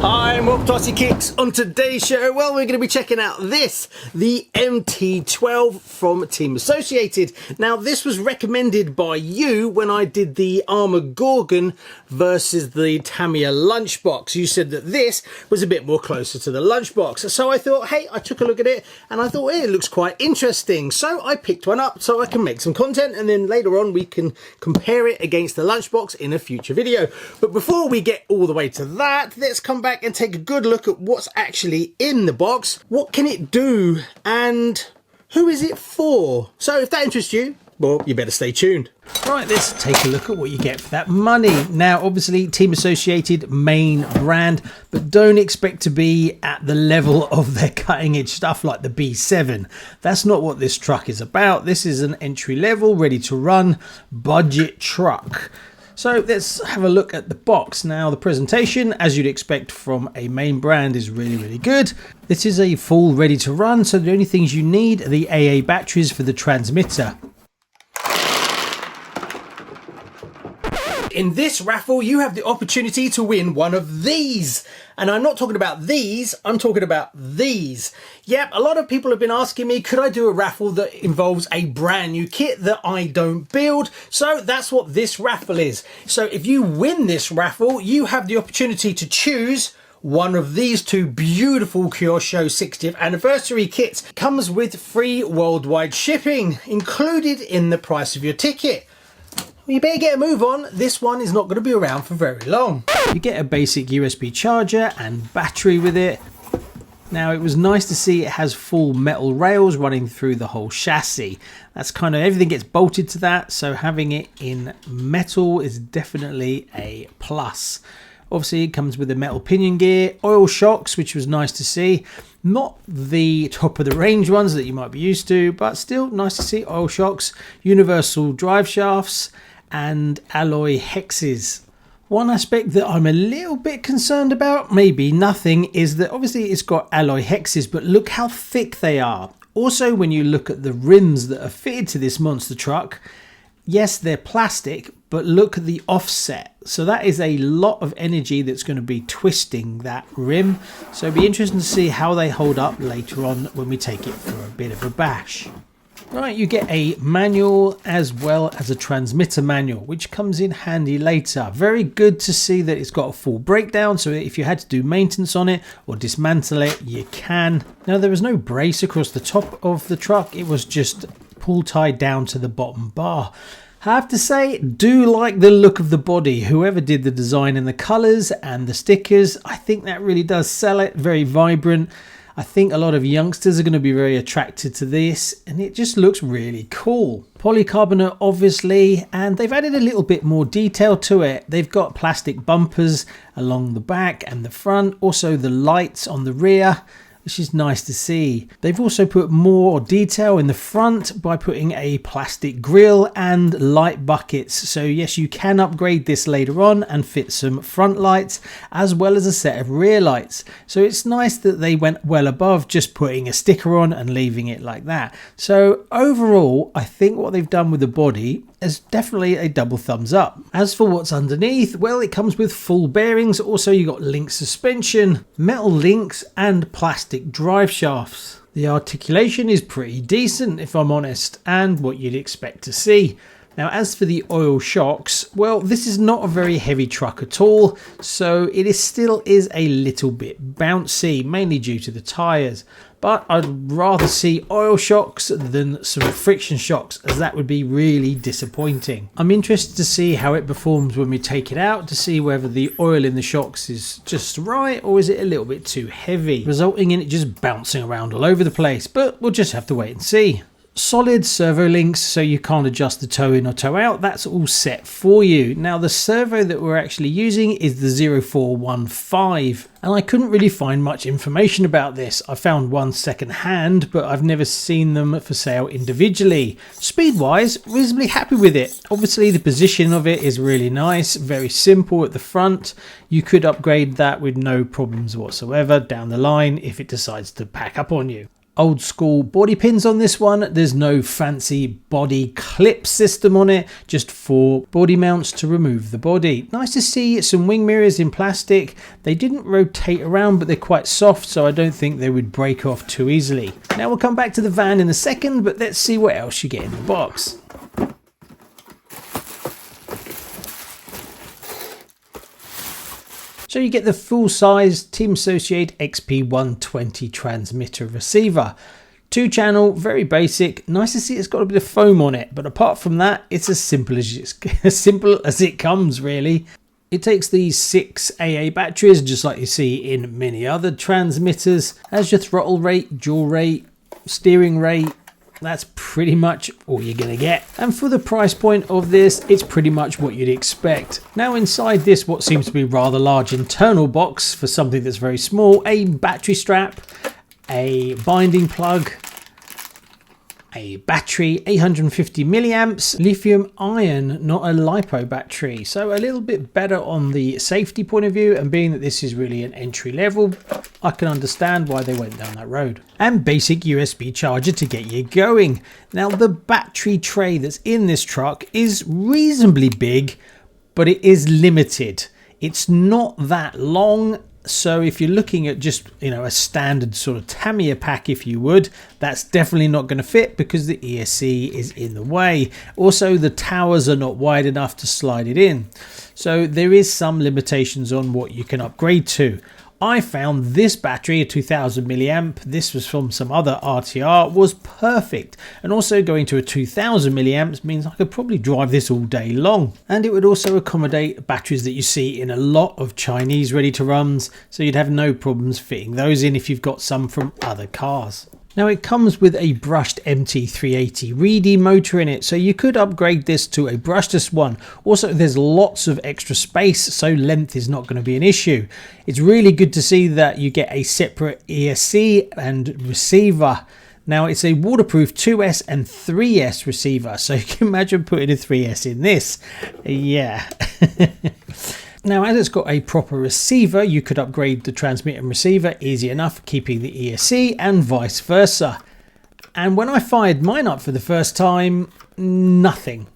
Hi, and welcome to RCKicks. On today's show, well, we're going to be checking out this, the MT12 from Team Associated. Now, this was recommended by you when I did the Armour Gorgon versus the Tamiya lunchbox. You said that this was a bit more closer to the lunchbox. So I thought, hey, I took a look at it and I thought, hey, it looks quite interesting. So I picked one up so I can make some content, and then later on we can compare it against the lunchbox in a future video. But before we get all the way to that, let's come back and take a good look at what's actually in the box. What can it do and who is it for? So if that interests you, well, you better stay tuned. Right, let's take a look at what you get for that money. Now, obviously, Team Associated, main brand, but don't expect to be at the level of their cutting edge stuff like the B7. That's not what this truck is about. This is an entry level, ready to run, budget truck. So let's have a look at the box. Now, the presentation, as you'd expect from a main brand, is really good. This is a full ready to run, so the only things you need are the AA batteries for the transmitter. In this raffle, you have the opportunity to win one of these. And I'm not talking about these, I'm talking about these. Yep, a lot of people have been asking me, could I do a raffle that involves a brand new kit that I don't build? So that's what this raffle is. So if you win this raffle, you have the opportunity to choose one of these two beautiful Kyosho 60th anniversary kits. Comes with free worldwide shipping included in the price of your ticket. Well, you better get a move on. This one is not going to be around for very long. You get a basic USB charger and battery with it. Now, it was nice to see it has full metal rails running through the whole chassis. That's kind of, everything gets bolted to that, so having it in metal is definitely a plus. Obviously, it comes with a metal pinion gear, oil shocks, which was nice to see. Not the top of the range ones that you might be used to, but still nice to see oil shocks, universal drive shafts, and alloy hexes. One aspect that I'm a little bit concerned about, maybe nothing, is that obviously it's got alloy hexes, but look how thick they are. Also, when you look at the rims that are fitted to this monster truck, yes, they're plastic, but look at the offset. So that is a lot of energy that's going to be twisting that rim. So it'll be interesting to see how they hold up later on when we take it for a bit of a bash. Right, you get a manual as well as a transmitter manual, which comes in handy later. Very good to see that it's got a full breakdown, so if you had to do maintenance on it or dismantle it, you can. Now, there was no brace across the top of the truck, it was just pull tied down to the bottom bar. I have to say, do like the look of the body. Whoever did the design and the colours and the stickers, I think that really does sell it. Very vibrant. I think a lot of youngsters are going to be very attracted to this, and it just looks really cool. Polycarbonate, obviously, and they've added a little bit more detail to it. They've got plastic bumpers along the back and the front, also the lights on the rear, which is nice to see. They've also put more detail in the front by putting a plastic grille and light buckets. So yes, you can upgrade this later on and fit some front lights as well as a set of rear lights. So it's nice that they went well above just putting a sticker on and leaving it like that. So overall, I think what they've done with the body is definitely a double thumbs up. As for what's underneath, well, it comes with full bearings. Also, you got link suspension, metal links, and plastic drive shafts. The articulation is pretty decent, if I'm honest, and what you'd expect to see. Now, as for the oil shocks, well, this is not a very heavy truck at all, so it still is a little bit bouncy, mainly due to the tyres. But I'd rather see oil shocks than some friction shocks, as that would be really disappointing. I'm interested to see how it performs when we take it out, to see whether the oil in the shocks is just right or is it a little bit too heavy, resulting in it just bouncing around all over the place. But we'll just have to wait and see. Solid servo links, so you can't adjust the toe in or toe out. That's all set for you. Now, the servo that we're actually using is the 0415, and I couldn't really find much information about this. I found one second hand, but I've never seen them for sale individually. Speed wise, reasonably happy with it. Obviously, the position of it is really nice, very simple at the front. You could upgrade that with no problems whatsoever down the line if it decides to pack up on you. old school body pins on this one. There's no fancy body clip system on it, just 4 body mounts to remove the body. Nice to see some wing mirrors in plastic. They didn't rotate around, but they're quite soft, so I don't think they would break off too easily. Now we'll come back to the van in a second, but let's see what else you get in the box. So you get the full-size Team Associate XP120 transmitter receiver. 2-channel, very basic. Nice to see it's got a bit of foam on it, but apart from that, it's as simple as it comes, really. It takes these 6 AA batteries, just like you see in many other transmitters. As your throttle rate, yaw rate, steering rate, that's pretty much all you're going to get. And for the price point of this, it's pretty much what you'd expect. Now inside this, what seems to be a rather large internal box for something that's very small, a battery strap, a binding plug, a battery, 850 milliamps, lithium ion, not a lipo battery. So a little bit better on the safety point of view, and being that this is really an entry level, I can understand why they went down that road. And basic USB charger to get you going. Now the battery tray that's in this truck is reasonably big, but it is limited. It's not that long. So if you're looking at just, a standard sort of Tamiya pack, if you would, that's definitely not going to fit because the ESC is in the way. Also, the towers are not wide enough to slide it in. So there is some limitations on what you can upgrade to. I found this battery, a 2000 milliamp, this was from some other RTR, was perfect. And also going to a 2000 milliamps means I could probably drive this all day long. And it would also accommodate batteries that you see in a lot of Chinese ready to runs, so you'd have no problems fitting those in if you've got some from other cars. Now it comes with a brushed MT380 reedy motor in it, so you could upgrade this to a brushless one. Also, there's lots of extra space, so length is not going to be an issue. It's really good to see that you get a separate ESC and receiver. Now it's a waterproof 2S and 3S receiver, so you can imagine putting a 3S in this. Yeah. Now, as it's got a proper receiver, you could upgrade the transmitter and receiver easy enough, keeping the ESC and vice versa. And when I fired mine up for the first time, nothing.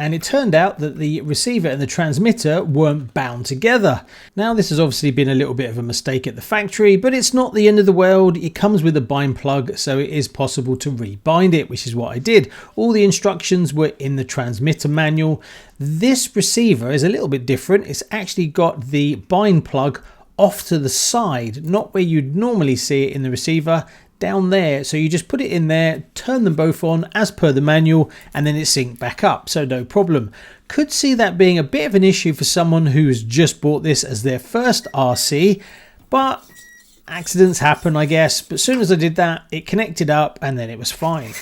And it turned out that the receiver and the transmitter weren't bound together. Now, this has obviously been a little bit of a mistake at the factory, but it's not the end of the world. It comes with a bind plug, so it is possible to rebind it, which is what I did. All the instructions were in the transmitter manual. This receiver is a little bit different. It's actually got the bind plug off to the side, not where you'd normally see it in the receiver, down there. So you just put it in there, turn them both on as per the manual, and then it synced back up, so no problem. Could see that being a bit of an issue for someone who's just bought this as their first RC, but accidents happen, I guess. But as soon as I did that, it connected up and then it was fine.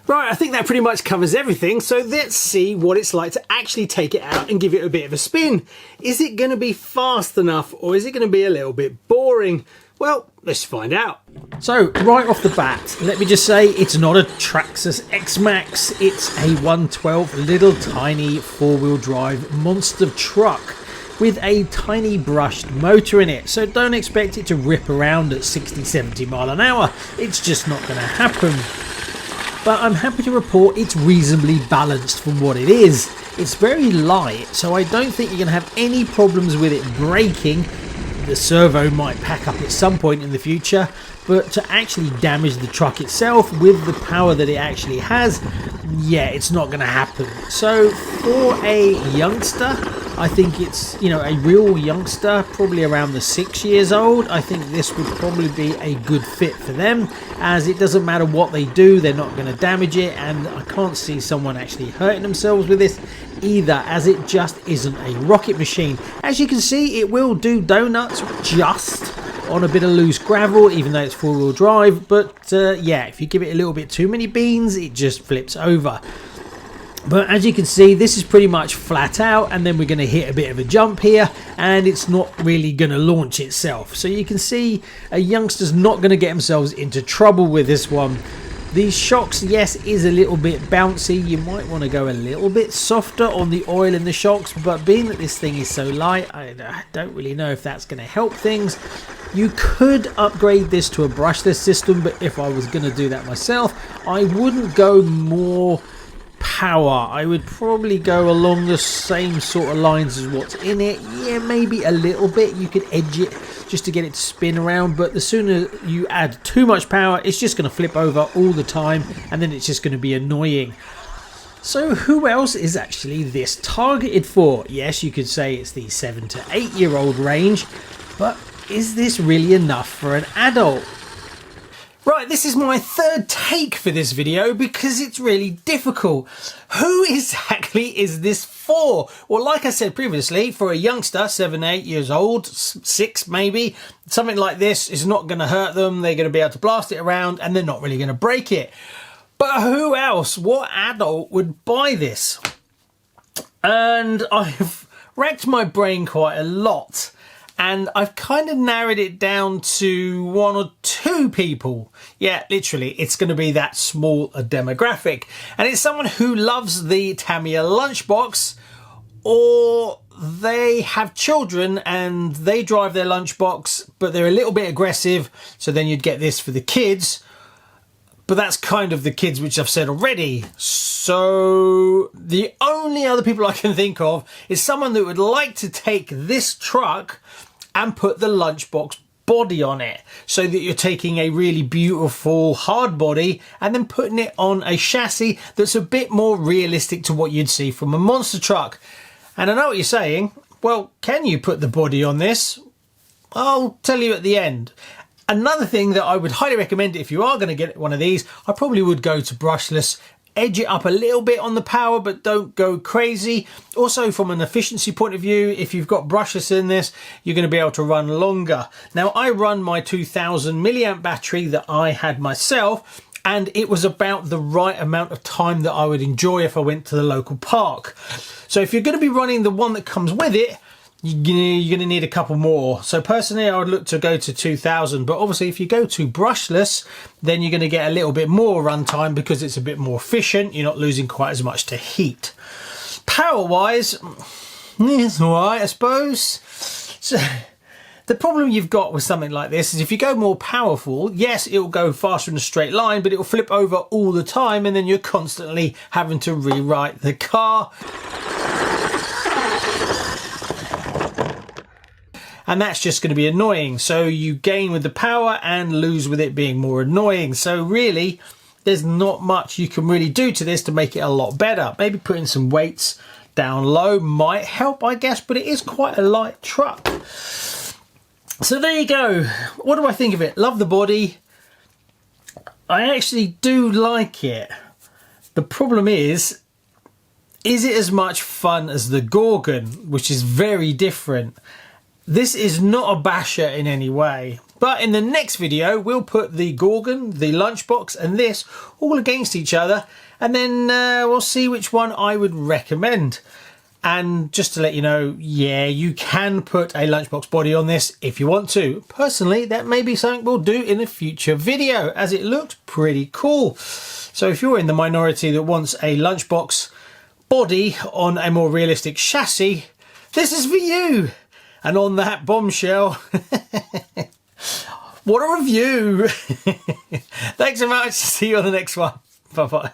Right, I think that pretty much covers everything, so let's see what it's like to actually take it out and give it a bit of a spin. Is it going to be fast enough, or is it going to be a little bit boring? Well, let's find out. So, right off the bat, let me just say it's not a Traxxas X-Max, it's a 112 little tiny four-wheel drive monster truck with a tiny brushed motor in it, so don't expect it to rip around at 60-70 mile an hour. It's just not going to happen. But I'm happy to report it's reasonably balanced from what it is. It's very light, so I don't think you're going to have any problems with it braking. The servo might pack up at some point in the future, but to actually damage the truck itself with the power that it actually has, yeah, it's not going to happen. So for a youngster, I think it's, a real youngster, probably around the 6 years old, I think this would probably be a good fit for them, as it doesn't matter what they do, they're not going to damage it, and I can't see someone actually hurting themselves with this either, as it just isn't a rocket machine. As you can see, it will do donuts just on a bit of loose gravel, even though it's four-wheel drive, but yeah, if you give it a little bit too many beans, it just flips over. But as you can see, this is pretty much flat out, and then we're going to hit a bit of a jump here, and it's not really going to launch itself. So you can see a youngster's not going to get themselves into trouble with this one. These shocks, yes, is a little bit bouncy. You might want to go a little bit softer on the oil in the shocks, but being that this thing is so light, I don't really know if that's going to help things. You could upgrade this to a brushless system, but if I was going to do that myself, I wouldn't go more power. I would probably go along the same sort of lines as what's in it. Yeah, maybe a little bit. You could edge it just to get it to spin around, but the sooner you add too much power, it's just going to flip over all the time, and then it's just going to be annoying. So who else is actually this targeted for? Yes, you could say it's the 7 to 8 year old range, but is this really enough for an adult? Right, this is my third take for this video because it's really difficult. Who exactly is this for? Well, like I said previously, for a youngster, 7, 8 years old, 6 maybe, something like this is not going to hurt them. They're going to be able to blast it around and they're not really going to break it. But who else? What adult would buy this? And I've racked my brain quite a lot. And I've kind of narrowed it down to 1 or 2 people. Yeah, literally, it's going to be that small a demographic. And it's someone who loves the Tamiya lunchbox, or they have children and they drive their lunchbox, but they're a little bit aggressive. So then you'd get this for the kids. But that's kind of the kids, which I've said already. So the only other people I can think of is someone that would like to take this truck and put the lunchbox body on it, so that you're taking a really beautiful hard body and then putting it on a chassis that's a bit more realistic to what you'd see from a monster truck. And I know what you're saying, well, can you put the body on this? I'll tell you at the end. Another thing that I would highly recommend if you are going to get one of these, I probably would go to brushless. Edge it up a little bit on the power, but don't go crazy. Also, from an efficiency point of view, if you've got brushless in this, you're going to be able to run longer. Now, I run my 2000 milliamp battery that I had myself, and it was about the right amount of time that I would enjoy if I went to the local park. So if you're going to be running the one that comes with it, you're going to need a couple more. So personally, I would look to go to 2000, but obviously if you go to brushless, then you're going to get a little bit more runtime because it's a bit more efficient. You're not losing quite as much to heat. Power wise, it's alright, I suppose. So the problem you've got with something like this is if you go more powerful, yes, it'll go faster in a straight line, but it'll flip over all the time, and then you're constantly having to rewrite the car. And that's just going to be annoying. So you gain with the power and lose with it being more annoying. So really, there's not much you can really do to this to make it a lot better. Maybe putting some weights down low might help, I guess, but it is quite a light truck. So there you go. What do I think of it? Love the body. I actually do like it. The problem is it as much fun as the Gorgon, which is very different? This is not a basher in any way, but in the next video we'll put the Gorgon, the lunchbox and this all against each other, and then we'll see which one I would recommend. And just to let you know, yeah, you can put a lunchbox body on this if you want to. Personally, that may be something we'll do in a future video, as it looks pretty cool. So if you're in the minority that wants a lunchbox body on a more realistic chassis, this is for you. And on that bombshell, what a review. Thanks so much. See you on the next one. Bye-bye.